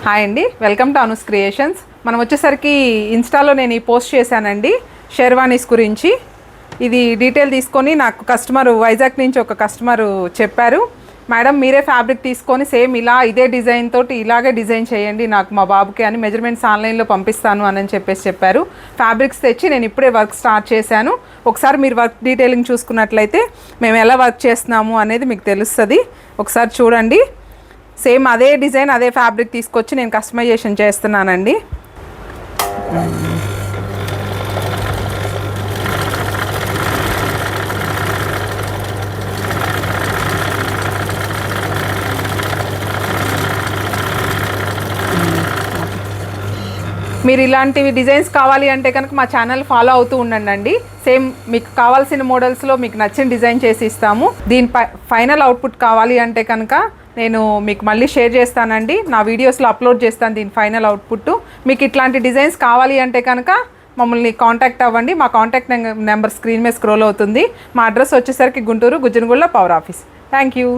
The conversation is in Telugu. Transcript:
హాయ్ అండి, వెల్కమ్ టు అనూస్ క్రియేషన్స్. మనం వచ్చేసరికి ఇన్స్టాలో నేను ఈ పోస్ట్ చేశానండి షెర్వానీస్ గురించి. ఇది డీటెయిల్ తీసుకొని నాకు వైజాగ్ నుంచి ఒక కస్టమరు చెప్పారు, మేడం మీరే ఫ్యాబ్రిక్ తీసుకొని సేమ్ ఇదే డిజైన్ తోటి ఇలాగే డిజైన్ చేయండి నాకు మా బాబుకి అని, మెజర్మెంట్స్ ఆన్లైన్లో పంపిస్తాను అని చెప్పారు. ఫ్యాబ్రిక్స్ తెచ్చి నేను ఇప్పుడే వర్క్ స్టార్ట్ చేశాను. ఒకసారి మీరు వర్క్ డీటెయిలింగ్ చూసుకున్నట్లయితే మేము ఎలా వర్క్ చేస్తున్నాము అనేది మీకు తెలుస్తుంది. ఒకసారి చూడండి. సేమ్ అదే డిజైన్ అదే ఫ్యాబ్రిక్ తీసుకొచ్చి నేను కస్టమైజేషన్ చేస్తున్నానండి. మీరు ఇలాంటివి డిజైన్స్ కావాలి అంటే కనుక మా ఛానల్ ఫాలో అవుతూ ఉండండి. సేమ్ మీకు కావాల్సిన మోడల్స్లో మీకు నచ్చిన డిజైన్ చేసి ఇస్తాము. దీని ఫైనల్ అవుట్పుట్ కావాలి అంటే కనుక నేను మీకు మళ్ళీ షేర్ చేస్తానండి, నా వీడియోస్లో అప్లోడ్ చేస్తాను దీని ఫైనల్ అవుట్పుట్. మీకు ఇట్లాంటి డిజైన్స్ కావాలి అంటే కనుక మమ్మల్ని కాంటాక్ట్ అవ్వండి. మా కాంటాక్ట్ నెంబర్ స్క్రీన్ మీద స్క్రోల్ అవుతుంది. మా అడ్రస్ వచ్చేసరికి Guntur Gujjanaguda power office. Thank you.